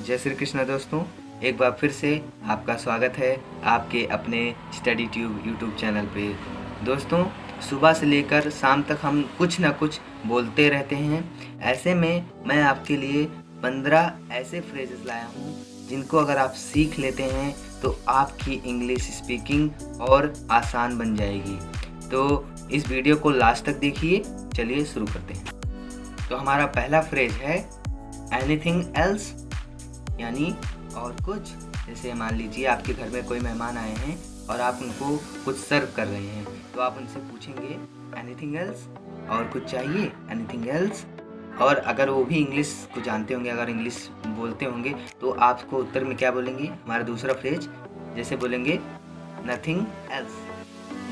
जय श्री कृष्ण दोस्तों, एक बार फिर से आपका स्वागत है आपके अपने स्टडी ट्यूब यूट्यूब चैनल पे। दोस्तों, सुबह से लेकर शाम तक हम कुछ ना कुछ बोलते रहते हैं। ऐसे में मैं आपके लिए 15 ऐसे फ्रेजेस लाया हूँ जिनको अगर आप सीख लेते हैं तो आपकी इंग्लिश स्पीकिंग और आसान बन जाएगी। तो इस वीडियो को लास्ट तक देखिए। चलिए शुरू करते हैं। तो हमारा पहला फ्रेज है एनीथिंग एल्स, यानी और कुछ। जैसे मान लीजिए आपके घर में कोई मेहमान आए हैं और आप उनको कुछ सर्व कर रहे हैं, तो आप उनसे पूछेंगे एनीथिंग एल्स, और कुछ चाहिए, एनीथिंग एल्स। और अगर वो भी इंग्लिश को जानते होंगे, अगर इंग्लिश बोलते होंगे, तो आपको उत्तर में क्या बोलेंगे। हमारा दूसरा फ्रेज जैसे बोलेंगे नथिंग एल्स,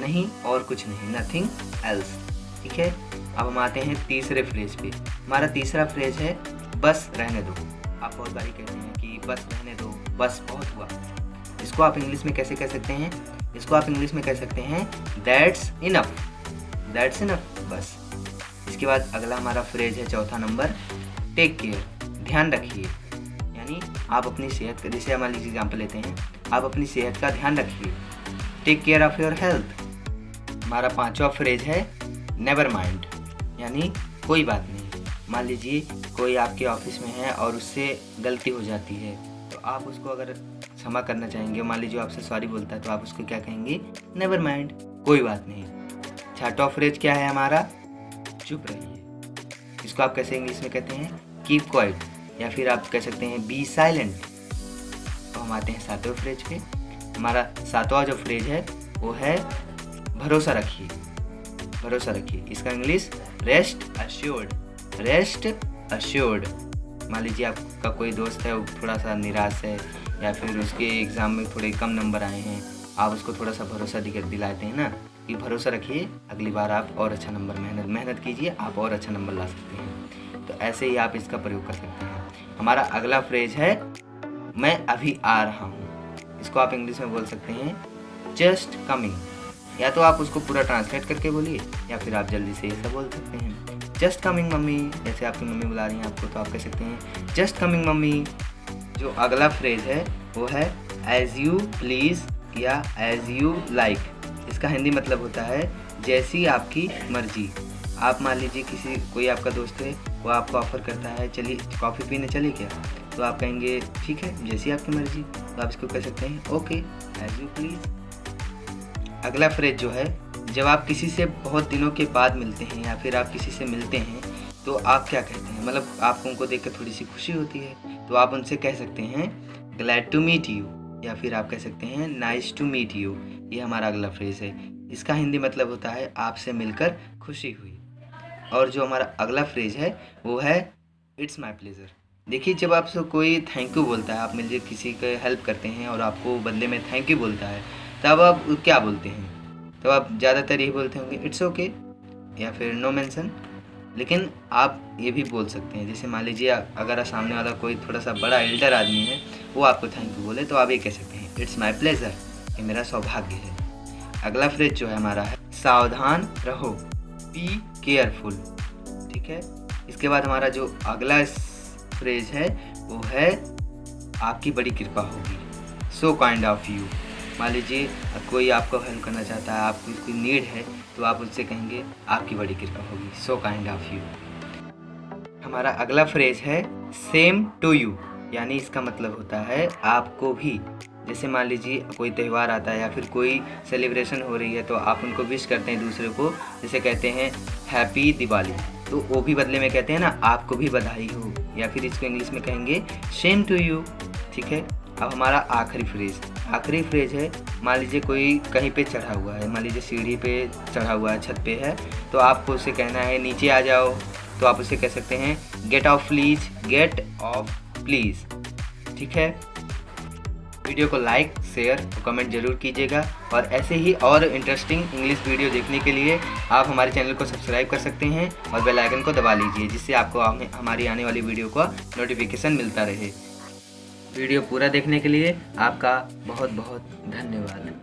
नहीं और कुछ नहीं, नथिंग एल्स। ठीक है, अब हम आते हैं तीसरे फ्रेज पे। हमारा तीसरा फ्रेज है बस रहने दो। आप बहुत बारी कहते हैं कि बस रहने दो, बस बहुत हुआ। इसको आप इंग्लिश में कैसे कह सकते हैं? इसको आप इंग्लिश में कह सकते हैं दैट्स इनफ, दैट्स इनफ, बस। इसके बाद अगला हमारा फ्रेज है चौथा नंबर, टेक केयर, ध्यान रखिए। यानी आप अपनी सेहत का, जैसे मान लीजिए एग्जाम्पल लेते हैं, आप अपनी सेहत का ध्यान रखिए, take care of your health. हमारा पांचवा फ्रेज है नेवर माइंड, यानी कोई बात नहीं। मान लीजिए कोई आपके ऑफिस में है और उससे गलती हो जाती है, तो आप उसको अगर क्षमा करना चाहेंगे, मान लीजिए आपसे सॉरी बोलता है, तो आप उसको क्या कहेंगे, नेवर माइंड, कोई बात नहीं। छठवां फ्रेज क्या है हमारा, चुप रहिए। इसको आप कैसे इंग्लिश में कहते हैं, कीप क्वाइट, या फिर आप कह सकते हैं बी साइलेंट। तो हम आते हैं सातवें फ्रेज पे। हमारा सातवां जो फ्रेज है वो है भरोसा रखिए, भरोसा रखिए। इसका English rest assured, rest assured. मान लीजिए आपका कोई दोस्त है, वो थोड़ा सा निराश है, या फिर उसके एग्ज़ाम में थोड़े कम नंबर आए हैं, आप उसको थोड़ा सा भरोसा दिलाते हैं ना कि भरोसा रखिए, अगली बार आप और अच्छा नंबर, मेहनत कीजिए, आप और अच्छा नंबर ला सकते हैं। तो ऐसे ही आप इसका प्रयोग कर सकते हैं। हमारा अगला फ्रेज है मैं अभी आ रहा हूँ। इसको आप इंग्लिश में बोल सकते हैं जस्ट कमिंग। या तो आप उसको पूरा ट्रांसलेट करके बोलिए, या फिर आप जल्दी से ऐसा बोल सकते हैं जस्ट कमिंग मम्मी। जैसे आपकी मम्मी बुला रही हैं आपको, तो आप कह सकते हैं जस्ट कमिंग मम्मी। जो अगला फ्रेज है वो है एज यू प्लीज़ या एज यू लाइक। इसका हिंदी मतलब होता है जैसी आपकी मर्जी। आप मान लीजिए कोई आपका दोस्त है, वो आपको ऑफर करता है चलिए कॉफ़ी पीने चलिए क्या, तो आप कहेंगे ठीक है, जैसी आपकी मर्जी। तो आप इसको कह सकते हैं ओके, एज यू प्लीज़। अगला फ्रेज जो है, जब आप किसी से बहुत दिनों के बाद मिलते हैं या फिर आप किसी से मिलते हैं, तो आप क्या कहते हैं, मतलब आपको उनको देख कर थोड़ी सी खुशी होती है, तो आप उनसे कह सकते हैं ग्लैड टू मीट यू, या फिर आप कह सकते हैं नाइस टू मीट यू। ये हमारा अगला फ्रेज है। इसका हिंदी मतलब होता है आपसे मिलकर खुशी हुई। और जो हमारा अगला फ्रेज है वो है इट्स माई प्लेजर। देखिए, जब आपसे कोई थैंक यू बोलता है, आप मिलकर किसी का हेल्प करते हैं और आपको बदले में थैंक यू बोलता है, तब आप क्या बोलते हैं? तो आप ज़्यादातर यही बोलते होंगे इट्स ओके, या फिर नो मेंशन। लेकिन आप ये भी बोल सकते हैं, जैसे मान लीजिए अगर सामने वाला कोई थोड़ा सा बड़ा एल्डर आदमी है, वो आपको थैंक यू बोले, तो आप ये कह सकते हैं इट्स माई प्लेजर, ये मेरा सौभाग्य है। अगला फ्रेज जो है हमारा है सावधान रहो, बी केयरफुल। ठीक है, इसके बाद हमारा जो अगला फ्रेज है वो है आपकी बड़ी कृपा होगी, सो काइंड ऑफ यू। मान लीजिए कोई आपको हेल्प करना चाहता है, आपको कोई नीड है, तो आप उससे कहेंगे आपकी बड़ी कृपा होगी, सो काइंड ऑफ यू। हमारा अगला फ्रेज है सेम टू यू, यानी इसका मतलब होता है आपको भी। जैसे मान लीजिए कोई त्यौहार आता है या फिर कोई सेलिब्रेशन हो रही है, तो आप उनको विश करते हैं दूसरे को, जैसे कहते हैं हैप्पी दिवाली, तो वो भी बदले में कहते हैं ना आपको भी बधाई हो, या फिर इसको इंग्लिश में कहेंगे सेम टू यू। ठीक है, अब हमारा आखिरी फ्रेज है, मान लीजिए कोई कहीं पे चढ़ा हुआ है, मान लीजिए सीढ़ी पे चढ़ा हुआ है, छत पे है, तो आपको उसे कहना है नीचे आ जाओ, तो आप उसे कह सकते हैं get off please, get off please. ठीक है, वीडियो को लाइक, शेयर और कमेंट जरूर कीजिएगा, और ऐसे ही और इंटरेस्टिंग इंग्लिश वीडियो देखने के लिए आप हमारे चैनल को सब्सक्राइब कर सकते हैं और बेल आइकन को दबा लीजिए, जिससे आपको हमारी आने वाली वीडियो का नोटिफिकेशन मिलता रहे। वीडियो पूरा देखने के लिए आपका बहुत बहुत धन्यवाद।